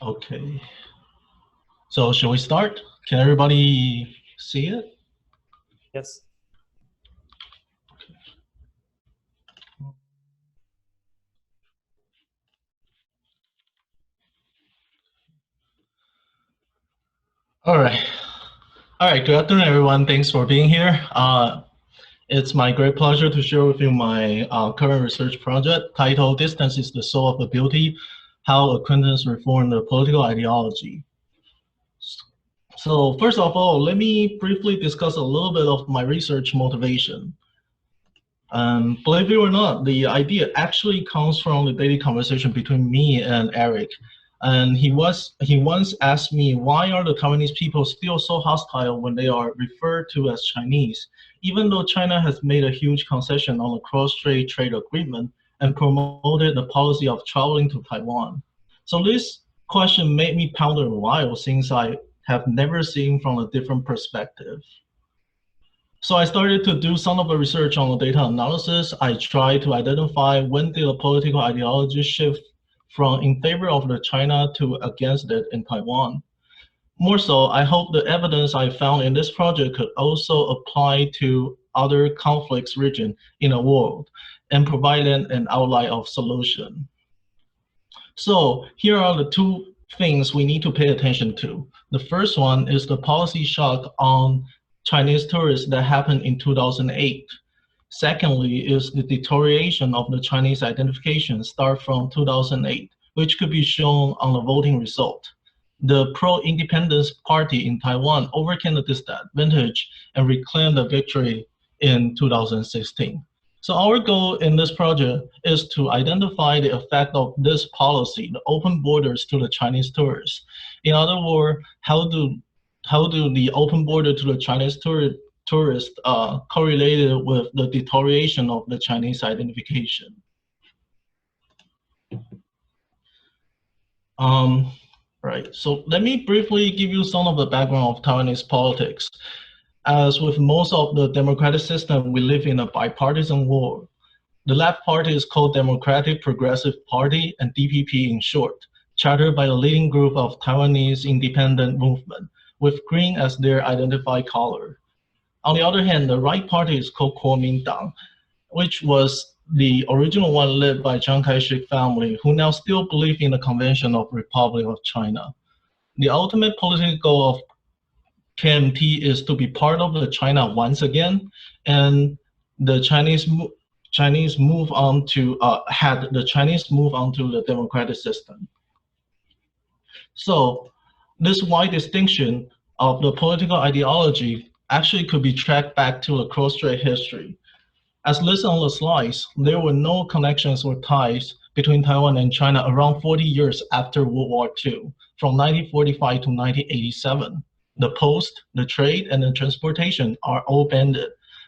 Okay. So shall we start? Can everybody see it? Yes. All right. All right. Good afternoon, everyone. Thanks for being here. It's my great pleasure to share with you my current research project titled "Distance is the Soul of the Beauty: How Acquaintance Reformed the Political Ideology." So first of all, let me briefly discuss a little bit of my research motivation. Believe it or not, the idea actually comes from the daily conversation between me and Eric. And he once asked me, why are the Taiwanese people still so hostile when they are referred to as Chinese, even though China has made a huge concession on the cross-strait trade agreement and promoted the policy of traveling to Taiwan. So this question made me ponder a while, since I have never seen from a different perspective. So I started to do some of the research on the data analysis. I tried to identify when did the political ideology shift from in favor of the China to against it in Taiwan. More so, I hope the evidence I found in this project could also apply to other conflicts region in the world and provide an outline of solution. So here are the two things we need to pay attention to. The first one is the policy shock on Chinese tourists that happened in 2008. Secondly is the deterioration of the Chinese identification start from 2008, which could be shown on the voting result. The pro-independence party in Taiwan overcame the disadvantage and reclaimed the victory in 2016. So our goal in this project is to identify the effect of this policy, the open borders to the Chinese tourists. In other words, how do the open border to the Chinese tourists correlated with the deterioration of the Chinese identification? Right, so let me briefly give you some of the background of Taiwanese politics. As with most of the democratic system, we live in a bipartisan world. The left party is called Democratic Progressive Party, and DPP in short, chartered by a leading group of Taiwanese independent movement, with green as their identified color. On the other hand, the right party is called Kuomintang, which was the original one led by Chiang Kai-shek family, who now still believe in the convention of Republic of China. The ultimate political goal of KMT is to be part of the China once again, and the Chinese move on to the democratic system. So this wide distinction of the political ideology actually could be tracked back to the cross-strait history. As listed on the slides, there were no connections or ties between Taiwan and China around 40 years after World War II, from 1945 to 1987. The post, the trade, and the transportation are all banned.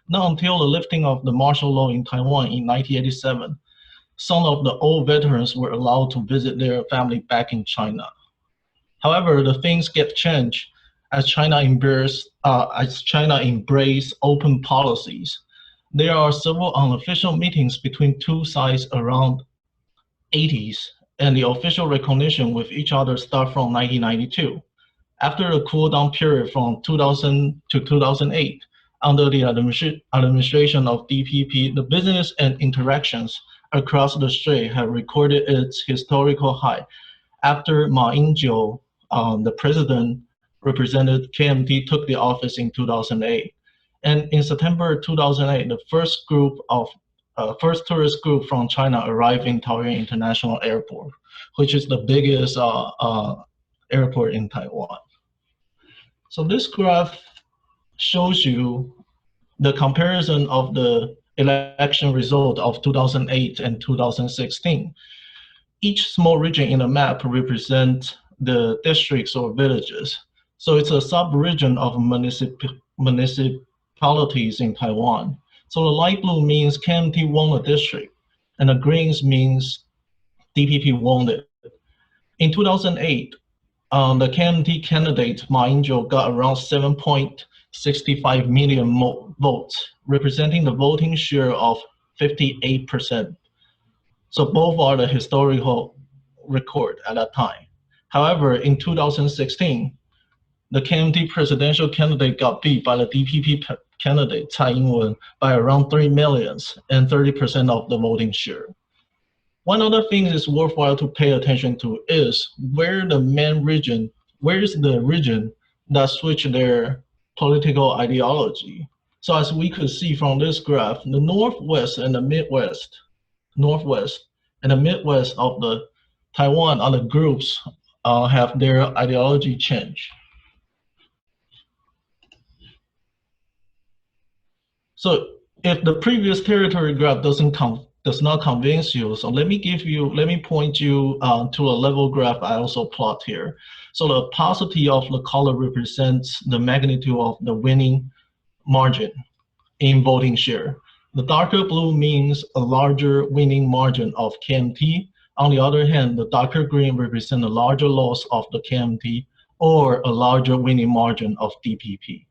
Not until the lifting of the martial law in Taiwan in 1987, some of the old veterans were allowed to visit their family back in China. However, the things get changed as China embraced open policies. There are several unofficial meetings between two sides around 80s, and the official recognition with each other start from 1992. After the cool-down period from 2000 to 2008, under the administration of DPP, the business and interactions across the strait have recorded its historical high. After Ma Ying-jeou, the president represented KMT, took the office in 2008. And in September 2008, the first tourist group from China arrived in Taoyuan International Airport, which is the biggest airport in Taiwan. So this graph shows you the comparison of the election result of 2008 and 2016. Each small region in the map represents the districts or villages. So it's a sub-region of municipalities in Taiwan. So the light blue means KMT won the district, and the greens means DPP won it. In 2008, the KMT candidate Ma Ying-jeou got around 7.65 million votes, representing the voting share of 58%. So both are the historical record at that time. However, in 2016, the KMT presidential candidate got beat by the DPP candidate, Tsai Ing-wen, by around 3 million and 30% of the voting share. One other thing is worthwhile to pay attention to is where is the region that switched their political ideology. So as we could see from this graph, the Northwest and the Midwest of the Taiwan are the groups have their ideology change. So if the previous territory graph does not convince you, so let me point you to a level graph I also plot here. So the opacity of the color represents the magnitude of the winning margin in voting share. The darker blue means a larger winning margin of KMT. On the other hand, the darker green represents a larger loss of the KMT or a larger winning margin of DPP.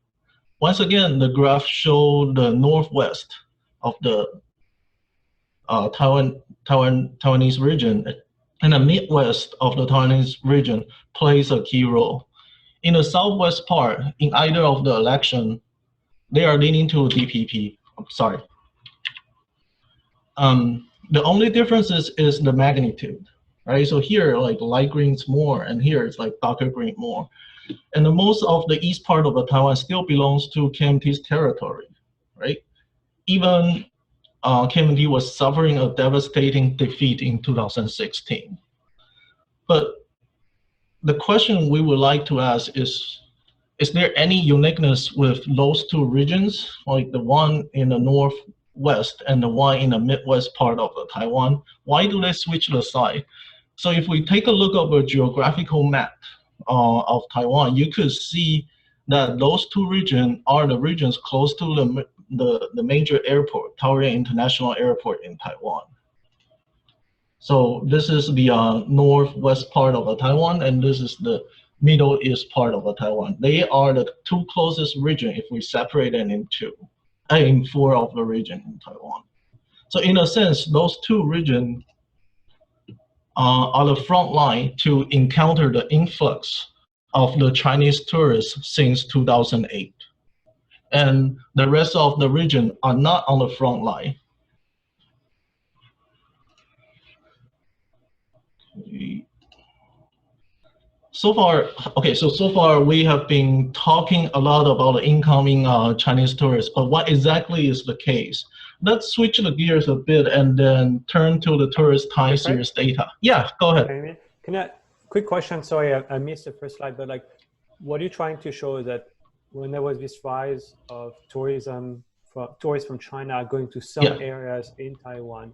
Once again, the graph shows the northwest of the Taiwanese region, and the midwest of the Taiwanese region plays a key role. In the southwest part, in either of the election, they are leaning to DPP. I'm sorry. The only difference is the magnitude, right? So here, like light green's more, and here it's like darker green more. And the most of the east part of the Taiwan still belongs to KMT's territory, right? Even KMT was suffering a devastating defeat in 2016. But the question we would like to ask is there any uniqueness with those two regions, like the one in the northwest and the one in the midwest part of the Taiwan? Why do they switch the side? So if we take a look at a geographical map of Taiwan, you could see that those two regions are the regions close to the major airport, Taoyuan International Airport in Taiwan. So this is the northwest part of the Taiwan, and this is the Middle East part of the Taiwan. They are the two closest regions if we separate them in four of the region in Taiwan. So in a sense, those two regions are the front line to encounter the influx of the Chinese tourists since 2008. And the rest of the region are not on the front line. So far we have been talking a lot about the incoming Chinese tourists, but what exactly is the case? Let's switch the gears a bit and then turn to the tourist time series data. Yeah, go ahead. Quick question, sorry, I missed the first slide, but like, what are you trying to show is that when there was this rise of tourism, tourists from China going to some areas in Taiwan,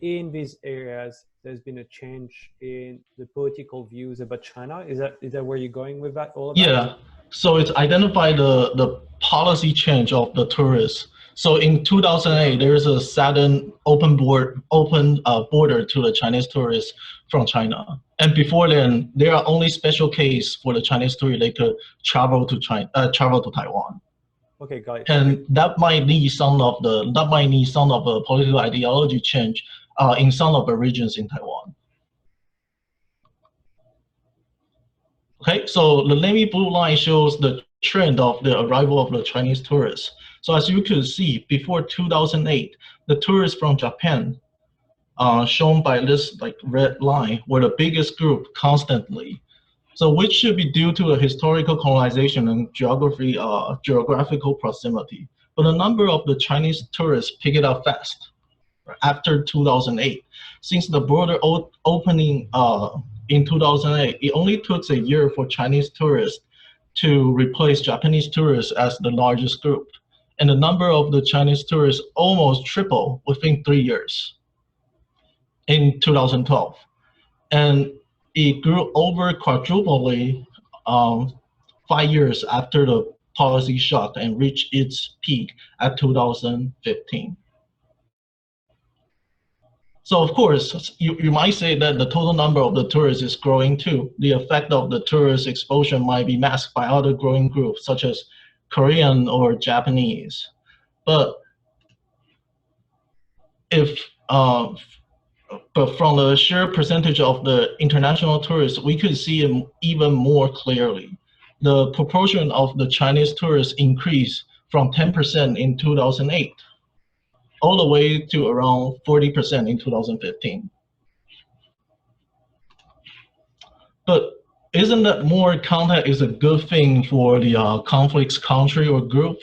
in these areas, there's been a change in the political views about China. Is that where you're going with that? Yeah, so it's identified the policy change of the tourists. So in 2008, there's a sudden open border to the Chinese tourists from China. And before then, there are only special case for the Chinese tourists they could travel to Taiwan. Okay, got it. And that might need some of the political ideology change in some of the regions in Taiwan. Okay, so the navy blue line shows the trend of the arrival of the Chinese tourists. So as you can see, before 2008, the tourists from Japan, shown by this like red line, were the biggest group constantly. So which should be due to a historical colonization and geographical proximity. But the number of the Chinese tourists picked it up fast after 2008. Since the border opening in 2008, it only took a year for Chinese tourists to replace Japanese tourists as the largest group. And the number of the Chinese tourists almost tripled within 3 years in 2012. And it grew over quadruply 5 years after the policy shock and reached its peak at 2015. So of course, you might say that the total number of the tourists is growing too. The effect of the tourist exposure might be masked by other growing groups such as Korean or Japanese. But if but from the sheer percentage of the international tourists, we could see it even more clearly. The proportion of the Chinese tourists increased from 10% in 2008 all the way to around 40% in 2015. But isn't that more contact is a good thing for the conflicts country or group?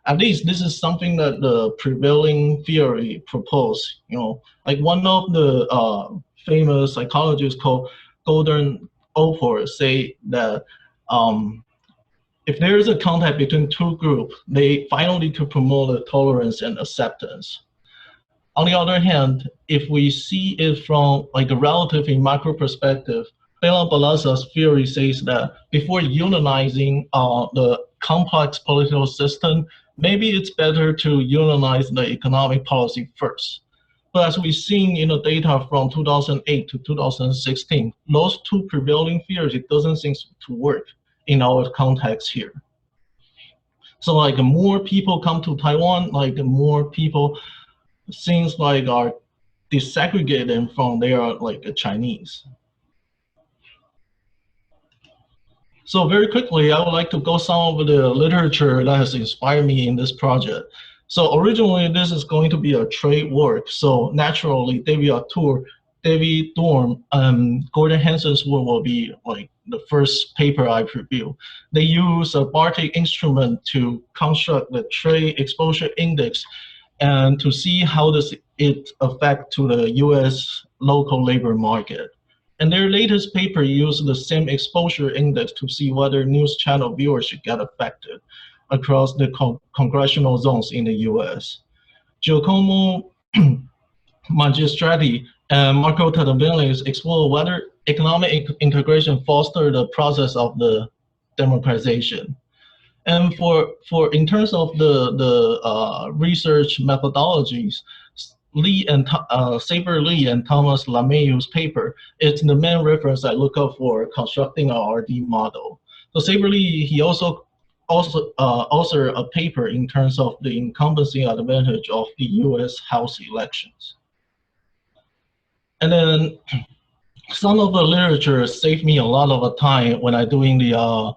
At least this is something that the prevailing theory proposed. Like one of the famous psychologists called Gordon Allport say that if there is a contact between two groups, they finally could promote the tolerance and acceptance. On the other hand, if we see it from like a relatively macro perspective, Bela Balaza's theory says that before unionizing the complex political system, maybe it's better to unionize the economic policy first. But as we've seen in the data from 2008 to 2016, those two prevailing theories, it doesn't seem to work in our context here. So like more people come to Taiwan, like more people seems like are desegregated from their like Chinese. So very quickly, I would like to go some of the literature that has inspired me in this project. So originally, this is going to be a trade work. So naturally, David Atour, David Dorn, Gordon Hansen's work will be like the first paper I review. They use a Quartic instrument to construct the trade exposure index and to see how does it affect to the US local labor market. And their latest paper used the same exposure index to see whether news channel viewership get affected across the congressional zones in the US. Giacomo Magistrati and Marco Tattavilis explore whether economic integration fostered the process of the democratization. And for in terms of the research methodologies, Saber Lee and Thomas LaMayo's paper is the main reference I look up for constructing a RD model. So Saber Lee, he also authored a paper in terms of the incumbency advantage of the US House elections. And then some of the literature saved me a lot of time when I'm doing the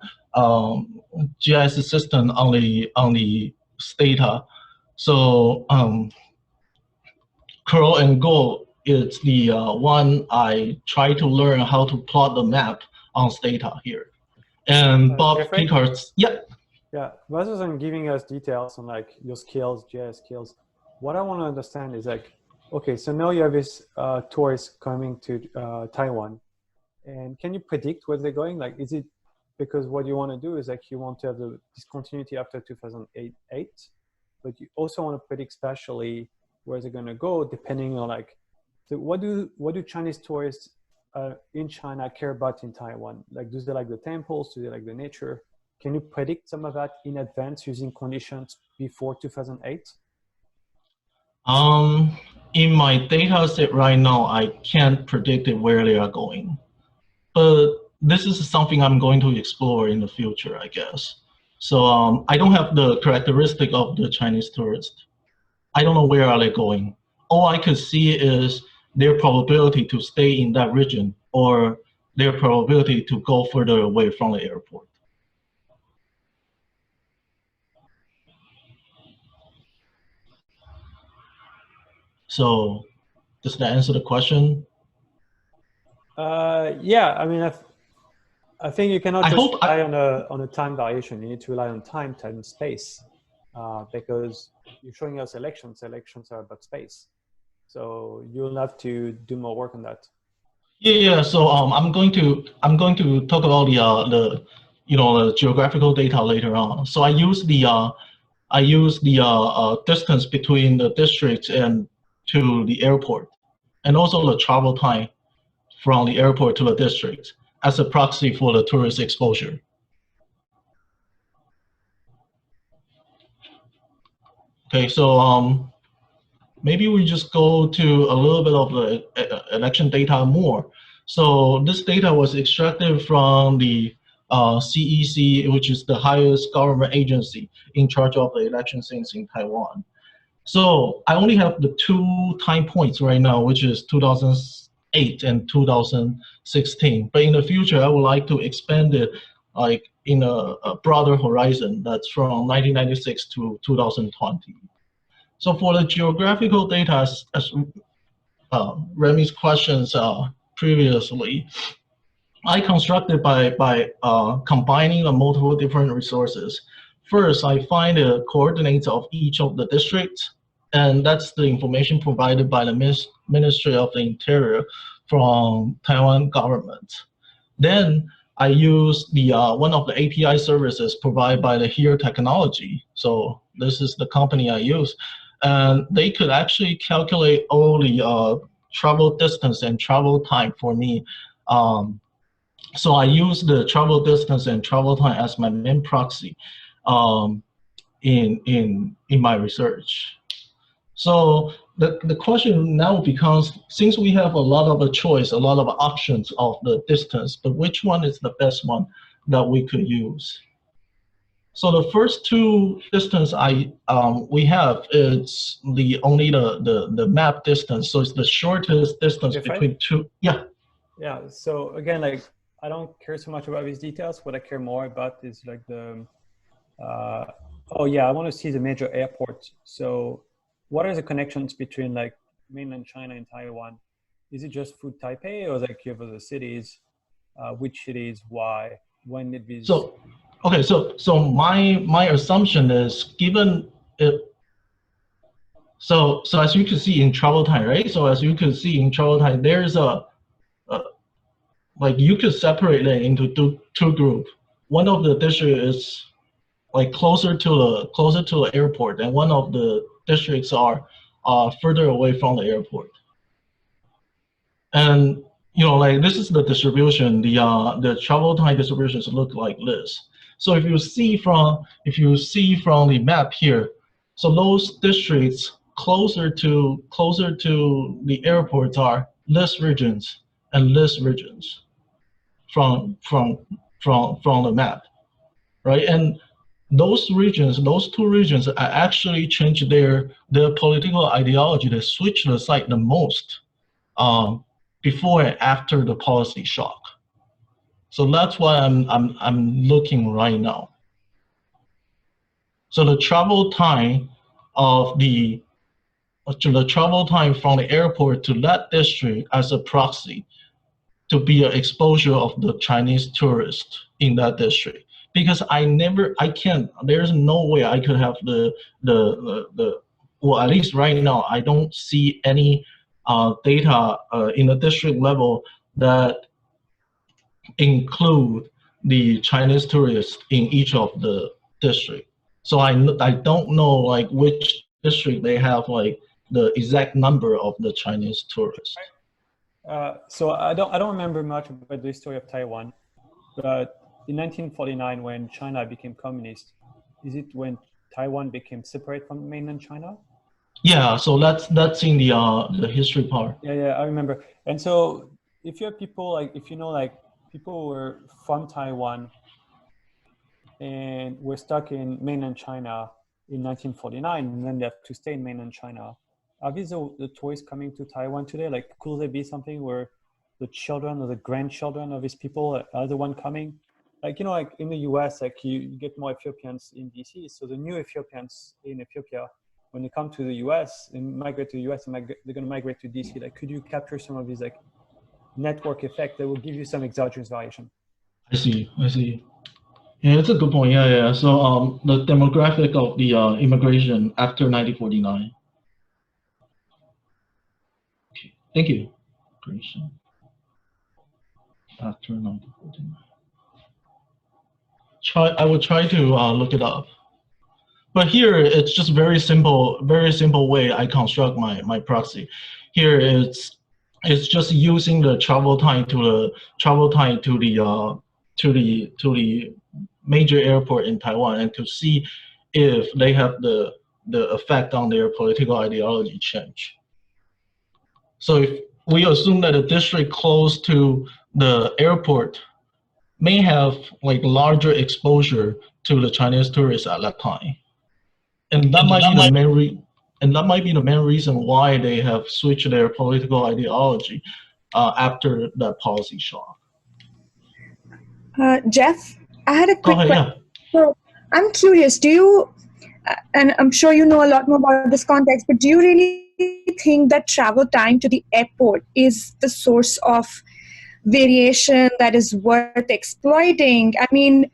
GIS system on the data. So curl and go is the one I try to learn how to plot the map on data here. And Bob Picard's, yeah. Yeah, rather than giving us details on like your skills, GIS skills, what I want to understand is like, okay, so now you have this tourists coming to Taiwan, and can you predict where they're going? Like, is it because what you want to do is like you want to have the discontinuity after 2008, but you also want to predict spatially where they're going to go depending on like, so what do Chinese tourists in China care about in Taiwan? Like, do they like the temples? Do they like the nature? Can you predict some of that in advance using conditions before 2008? In my data set right now, I can't predict where they are going. But this is something I'm going to explore in the future, I guess. So I don't have the characteristic of the Chinese tourist. I don't know where are they going. All I could see is their probability to stay in that region or their probability to go further away from the airport. So does that answer the question? Yeah, I mean, I think you cannot just rely on a time variation. You need to rely on time and space because you're showing us elections. Elections are about space, so you'll have to do more work on that. Yeah. So I'm going to talk about the geographical data later on. So I use the distance between the districts and to the airport, and also the travel time from the airport to the district as a proxy for the tourist exposure. Okay, so maybe we just go to a little bit of the election data more. So this data was extracted from the CEC, which is the highest government agency in charge of the election things in Taiwan. So I only have the 2 time points right now, which is 2008 and 2016. But in the future, I would like to expand it like in a broader horizon that's from 1996 to 2020. So for the geographical data, as Remy's questions previously, I constructed by combining multiple different resources. First, I find the coordinates of each of the districts, and that's the information provided by the Ministry of the Interior from Taiwan government. Then I use the one of the API services provided by the Here technology. So this is the company I use, and they could actually calculate all the travel distance and travel time for me. So I use the travel distance and travel time as my main proxy in my research. So the question now becomes, since we have a lot of a choice, a lot of options of the distance, but which one is the best one that we could use? So the first 2 distance we have is only the map distance. So it's the shortest distance between 2. Yeah. Yeah. So again, like, I don't care so much about these details. What I care more about is like the, oh yeah, I want to see the major airports. So what are the connections between like mainland China and Taiwan? Is it just through Taipei, or like you have other cities? Which cities, why, when did these? So, okay, so my assumption is given it, so as you can see in travel time, right? So as you can see in travel time, there's like you could separate it into two groups. One of the districts is like closer to the airport, and one of the districts are further away from the airport. And you know, like this is the distribution. The travel time distributions look like this. So if you see from the map here, so those districts closer to the airports are less regions and less regions from the map, right? And those regions, those 2 regions, are actually change their political ideology. They switch the site the most before and after the policy shock. So that's why I'm looking right now. So the travel time of the travel time from the airport to that district as a proxy to be an exposure of the Chinese tourist in that district. Because there's no way I could have well, at least right now, I don't see any data in the district level that include the Chinese tourists in each of the district. So I don't know like which district they have like the exact number of the Chinese tourists. So I don't remember much about the history of Taiwan, but in 1949, when China became communist, is it when Taiwan became separate from mainland China? Yeah, so that's in the history part. Yeah, I remember. And so if you have people like, if you know, like people were from Taiwan and were stuck in mainland China in 1949, and then they have to stay in mainland China, are these the tourists coming to Taiwan today? Like, could there be something where the children or the grandchildren of these people are the one coming? Like, you know, like in the US, like you get more Ethiopians in DC. So the new Ethiopians in Ethiopia, when they come to the US and migrate to the US, they're going to migrate to DC. Like, could you capture some of these like network effect that will give you some exogenous variation? I see. Yeah, it's a good point. Yeah. So the demographic of the immigration after 1949. Okay, thank you. After 1949. I will try to look it up. But here it's just very simple way I construct my proxy. Here it's just using the travel time to the major airport in Taiwan, and to see if they have the effect on their political ideology change. So if we assume that a district close to the airport may have like larger exposure to the Chinese tourists at that time, and that might be the main reason. and that might be the main reason why they have switched their political ideology after that policy shock. Jeff, I had a quick ahead, question. yeah. So I'm curious, do you, and I'm sure you know a lot more about this context, but do you really think that travel time to the airport is the source of variation that is worth exploiting? I mean,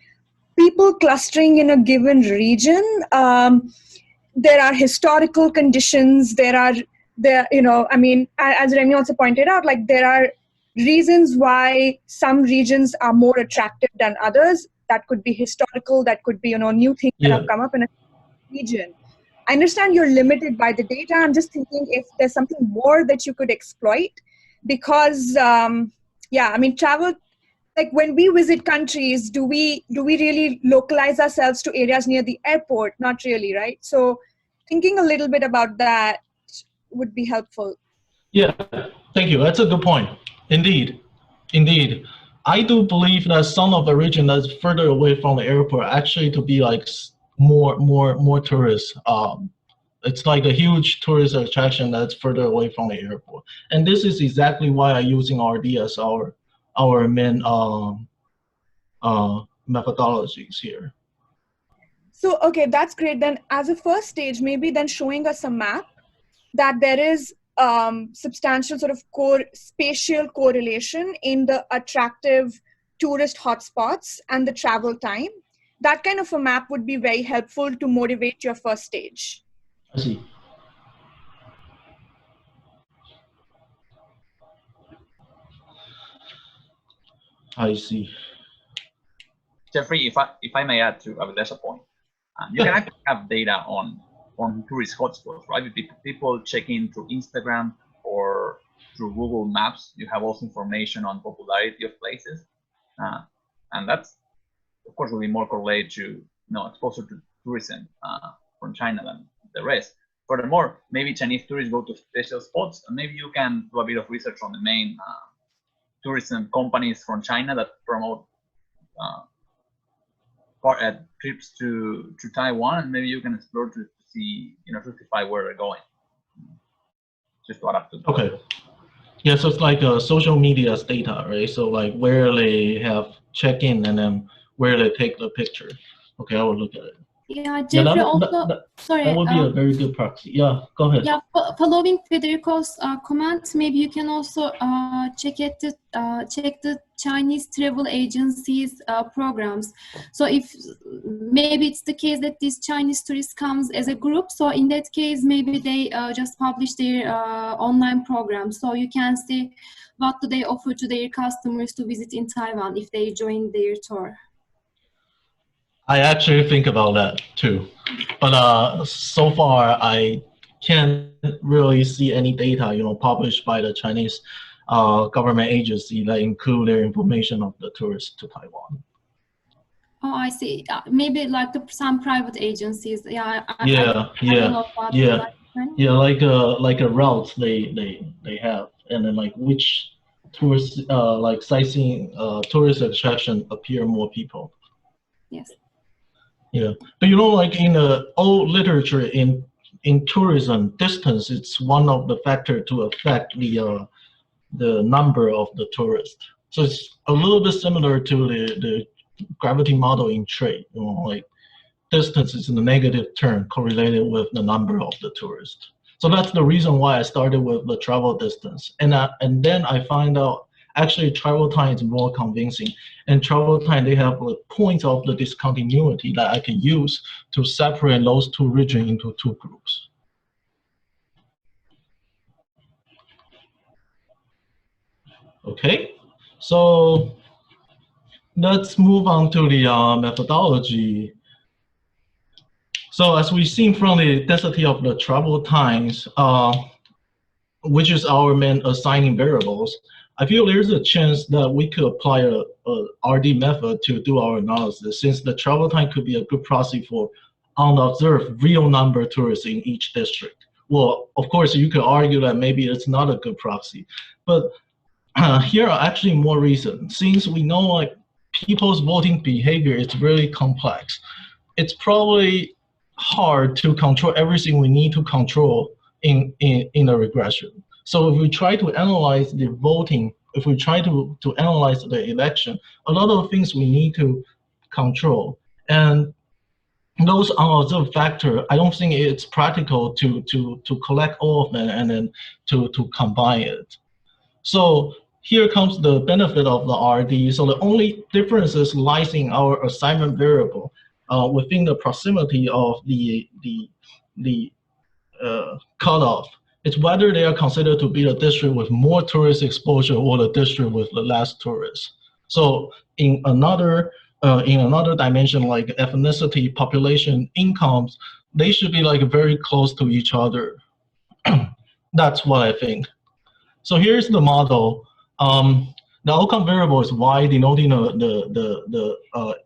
people clustering in a given region, there are historical conditions, as Remy also pointed out, like there are reasons why some regions are more attractive than others. That could be historical, that could be, new things that have come up in a region. I understand you're limited by the data. I'm just thinking if there's something more that you could exploit, because travel, like when we visit countries, do we really localize ourselves to areas near the airport? Not really, right? So thinking a little bit about that would be helpful. Yeah, thank you. That's a good point. Indeed. I do believe that some of the region that's further away from the airport actually to be like more tourists. It's like a huge tourist attraction that's further away from the airport. And this is exactly why I'm using RD as our main methodologies here. So, okay, that's great. Then as a first stage, maybe then showing us a map that there is substantial sort of spatial correlation in the attractive tourist hotspots and the travel time. That kind of a map would be very helpful to motivate your first stage. I see. I see. Jeffrey, if I may add to Avila's point, you can actually have data on tourist hotspots, right? People check in through Instagram or through Google Maps. You have also information on popularity of places, and that's, of course, will be more correlated to exposure to tourism from China than the rest. Furthermore, maybe Chinese tourists go to special spots, and maybe you can do a bit of research on the main tourism companies from China that promote trips to Taiwan, and maybe you can explore to see, justify where they're going. Just to adapt to that. Okay. Yeah, so it's like social media's data, right? So like where they have check-in and then where they take the picture. Okay, I will look at it. Yeah, Jeffrey, sorry. That would be a very good proxy. Yeah, go ahead. Yeah, following Federico's comment, maybe you can also check the Chinese travel agencies programs. So if maybe it's the case that these Chinese tourists comes as a group, so in that case maybe they just publish their online program, so you can see what do they offer to their customers to visit in Taiwan if they join their tour. I actually think about that too, but so far I can't really see any data, published by the Chinese government agency that include their information of the tourists to Taiwan. Oh, I see. Maybe like some private agencies. Yeah. I don't know about like a route they have, and then like which tourist like sightseeing tourist attraction appear more people. Yes. Yeah, but like in the old literature in tourism, distance it's one of the factors to affect the number of the tourists. So it's a little bit similar to the gravity model in trade. Like distance is in a negative term correlated with the number of the tourists. So that's the reason why I started with the travel distance, and then I find out actually travel time is more convincing. And travel time, they have like points of the discontinuity that I can use to separate those two regions into two groups. Okay, so let's move on to the methodology. So as we've seen from the density of the travel times, which is our main assigning variables, I feel there's a chance that we could apply a RD method to do our analysis, since the travel time could be a good proxy for unobserved real number of tourists in each district. Well, of course, you could argue that maybe it's not a good proxy, but here are actually more reasons. Since we know like people's voting behavior is really complex, it's probably hard to control everything we need to control in a regression. So if we try to analyze the voting, if we try to analyze the election, a lot of things we need to control. And those unobserved factors, I don't think it's practical to collect all of them and then to combine it. So here comes the benefit of the RD. So the only differences lies in our assignment variable within the proximity of the cutoff. It's whether they are considered to be the district with more tourist exposure or the district with the less tourists. So in another dimension, like ethnicity, population, incomes, they should be like very close to each other. That's what I think. So here's the model. The outcome variable is Y, denoting the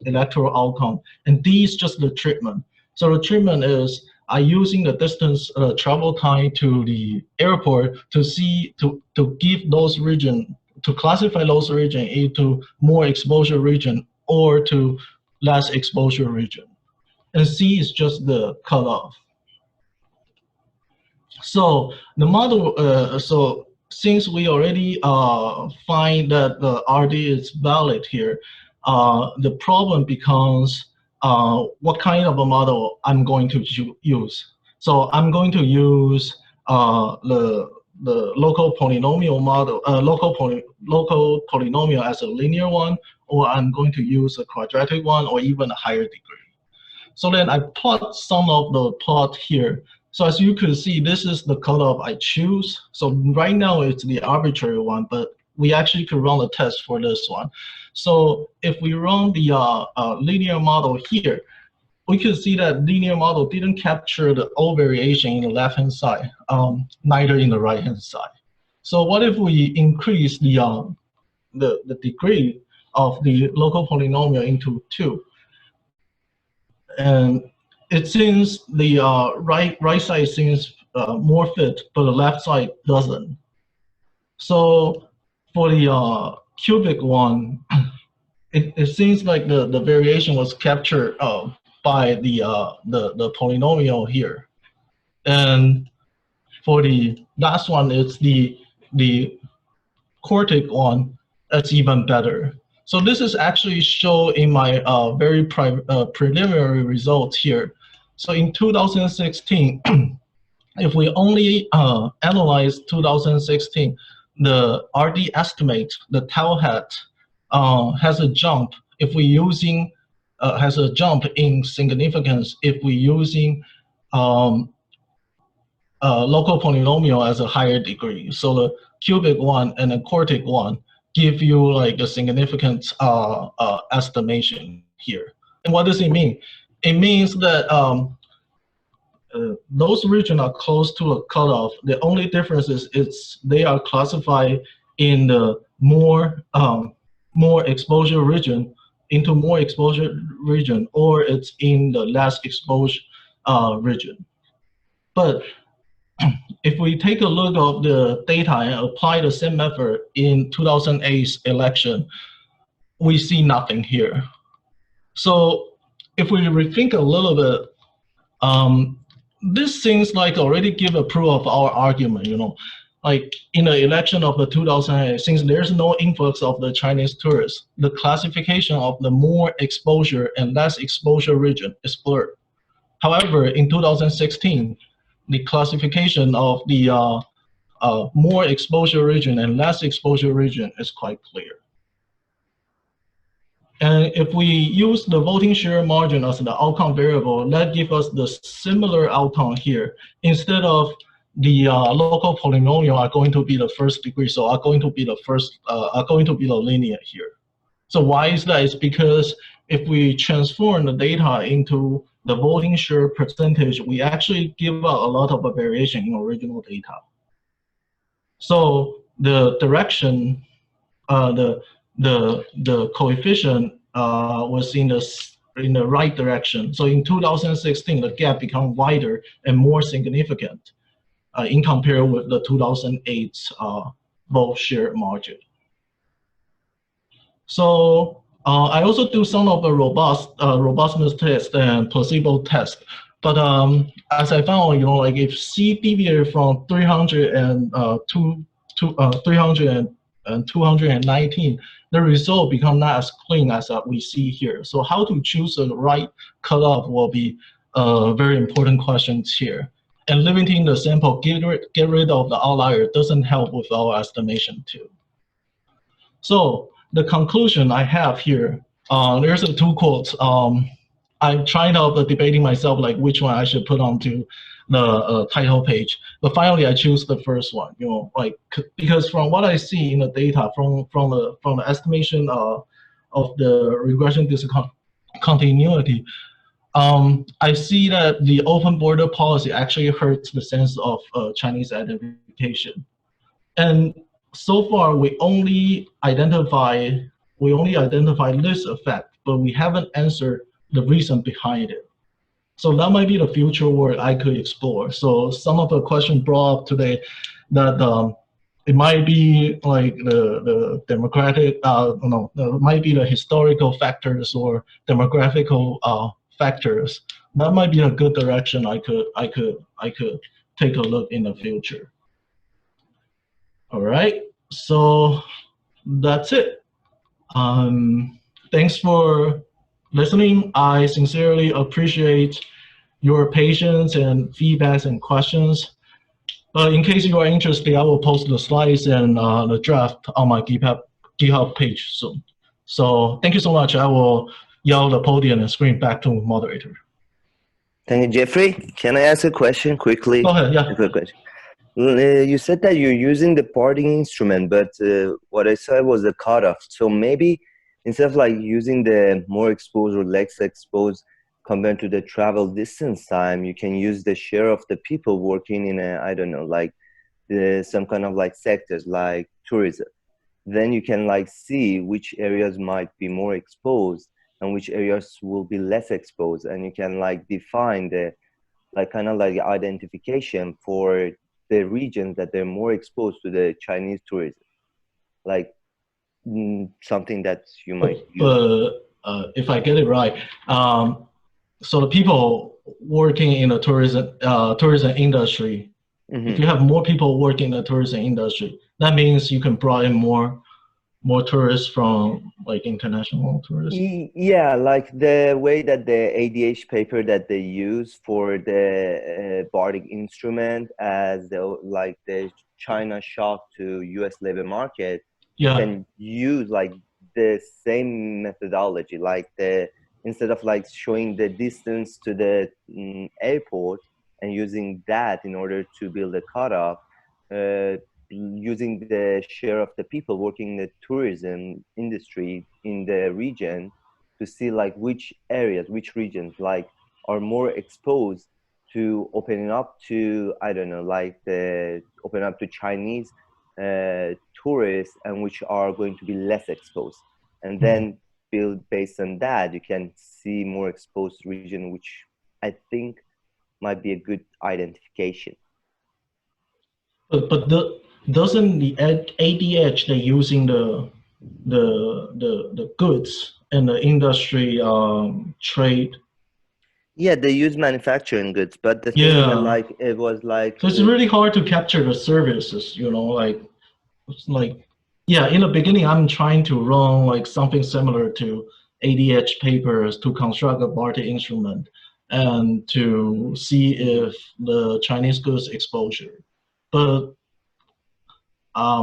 electoral outcome, and D is just the treatment. So the treatment is using the distance travel time to the airport to give those region, to classify those region into more exposure region or to less exposure region. And C is just the cutoff. So the model, so since we already find that the RD is valid here, the problem becomes what kind of a model I'm going to use. So I'm going to use the local polynomial model, local polynomial as a linear one, or I'm going to use a quadratic one, or even a higher degree. So then I plot some of the plot here. So as you can see, this is the cutoff I choose. So right now it's the arbitrary one, but we actually could run a test for this one. So if we run the linear model here, we can see that linear model didn't capture the all variation in the left-hand side, neither in the right-hand side. So what if we increase the degree of the local polynomial into 2? And it seems the right side seems more fit, but the left side doesn't. So for the cubic one, it seems like the variation was captured by the polynomial here. And for the last one, it's the Quartic one. That's even better. So this is actually shown in my very preliminary results here. So in 2016, if we only analyze 2016, the RD estimate, the tail hat, has a jump if we using has a jump in significance if we using local polynomial as a higher degree. So the cubic one and the quartic one give you like a significant estimation here. And what does it mean? It means that those regions are close to a cutoff. The only difference is they are classified in the more exposure region into more exposure region, or it's in the less exposed region. But if we take a look at the data and apply the same method in 2008's election, we see nothing here. So if we rethink a little bit, this seems like already give a proof of our argument, you know. Like in the election of the 2008, since there's no influx of the Chinese tourists, the classification of the more exposure and less exposure region is blurred. However, in 2016, the classification of the more exposure region and less exposure region is quite clear. And if we use the voting share margin as the outcome variable, that gives us the similar outcome here. Instead of the local polynomial are going to be the first degree, so are going to be the linear here. So why is that? It's because if we transform the data into the voting share percentage, we actually give out a lot of variation in original data. So the direction, the coefficient was in the right direction. So in 2016, the gap became wider and more significant in compare with the 2008 vote share margin. So I also do some of the robustness test and placebo test. But as I found, you know, like if C deviated from 300 and 300 and 219, the result become not as clean as we see here. So how to choose the right cutoff will be a very important question here. And limiting the sample, get rid of the outlier doesn't help with our estimation too. So the conclusion I have here, there's two quotes. I'm trying out debating myself like which one I should put onto the title page, but finally I choose the first one. You know, like because from what I see in the data from the estimation of the regression discontinuity, I see that the open border policy actually hurts the sense of Chinese identification, and so far we only identify this effect, but we haven't answered the reason behind it. So that might be the future work I could explore. So some of the questions brought up today, that it might be like the democratic, it might be the historical factors or demographical factors. That might be a good direction I could take a look in the future. All right, so that's it. Thanks for listening. I sincerely appreciate your patience and feedbacks and questions. But in case you are interested, I will post the slides and the draft on my GitHub page soon. So thank you so much. I will yield the podium and screen back to moderator. Thank you, Jeffrey. Can I ask a question quickly? Go ahead, yeah. A quick question. You said that you're using the parting instrument, but what I saw was the cutoff. So maybe instead of like using the more exposed or less exposed compared to the travel distance time, you can use the share of the people working in a, I don't know, like some kind of like sectors like tourism. Then you can like see which areas might be more exposed and which areas will be less exposed. And you can like define the like kind of like identification for the regions that they're more exposed to the Chinese tourism, like something that you might use. If I get it right, so the people working in the tourism industry, if you have more people working in the tourism industry, that means you can bring in more tourists from like international tourists. Yeah, like the way that the ADH paper that they use for the Quartic instrument as the China shock to US labor market, yeah, you can use like the same methodology, like instead of like showing the distance to the airport and using that in order to build a cutoff, using the share of the people working in the tourism industry in the region to see like which areas, which regions like are more exposed to opening up to, I don't know, like open up to Chinese tourists, and which are going to be less exposed. And then build based on that, you can see more exposed region, which I think might be a good identification. But doesn't the ADH they're using the goods and the industry trade? Yeah, they use manufacturing goods, but the thing is that, like it was like so it's really hard to capture the services, you know, like it's like yeah, in the beginning I'm trying to run like something similar to ADH papers to construct a Quartic instrument and to see if the Chinese goods exposure. But I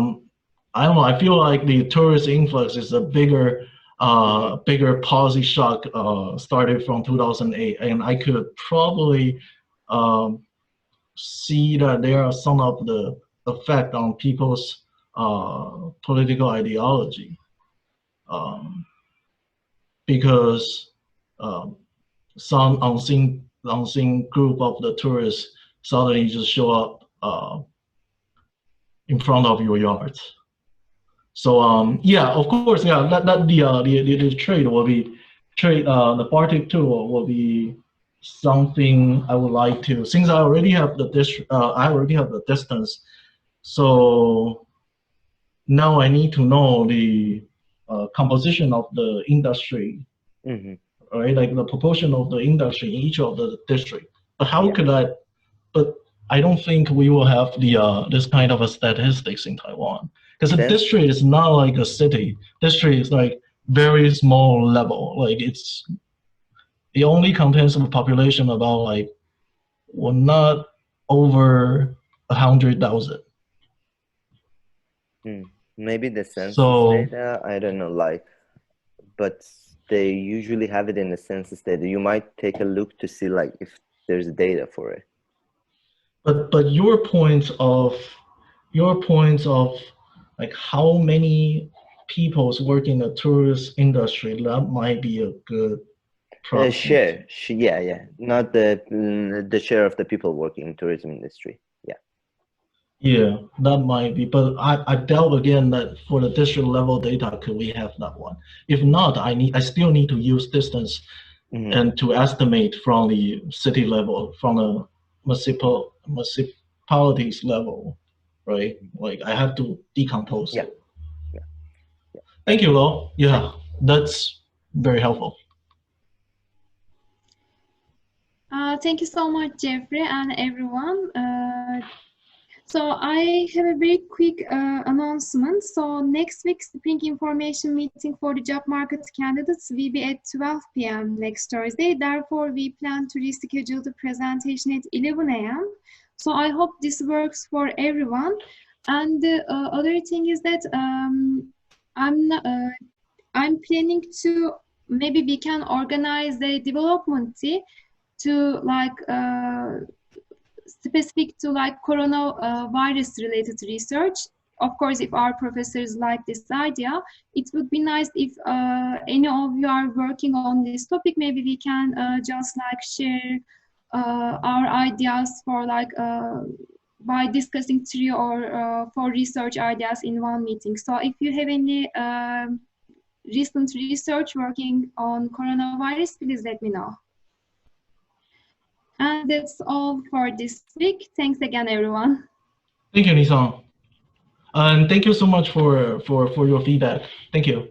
don't know, I feel like the tourist influx is a bigger policy shock started from 2008, and I could probably see that there are some of the effect on people's political ideology, because some unseen group of the tourists suddenly just show up in front of your yards. So yeah, of course, yeah, the trade will be the Quartic tool will be something I would like to, since I already have the distance. So now I need to know the composition of the industry, right? Like the proportion of the industry in each of the district. But how could I? But I don't think we will have the this kind of a statistics in Taiwan, because a district is not like a city. District is like very small level. Like it only contains a population about like, well, not over 100,000. Maybe the census data, I don't know, like, but they usually have it in the census data. You might take a look to see like if there's data for it. But your point of like how many people's work in the tourist industry, that might be a good share. Yeah. Not the share of the people working in tourism industry. Yeah, that might be, but I doubt again that for the district level data, could we have that one? If not, I still need to use distance and to estimate from the city level, from the municipalities level, right? Like I have to decompose it. Yeah. Thank you, Lo. Yeah, that's very helpful. Thank you so much, Jeffrey, and everyone. So I have a very quick announcement. So next week's spring information meeting for the job market candidates will be at 12 p.m. next Thursday. Therefore, we plan to reschedule the presentation at 11 a.m. So I hope this works for everyone. And the other thing is that I'm planning to, maybe we can organize the development team to like specific to like coronavirus related research. Of course, if our professors like this idea, it would be nice if any of you are working on this topic. Maybe we can just like share our ideas for like by discussing 3 or 4 research ideas in one meeting. So if you have any recent research working on coronavirus, please let me know. And that's all for this week. Thanks again, everyone. Thank you, Nissan. And thank you so much for your feedback. Thank you.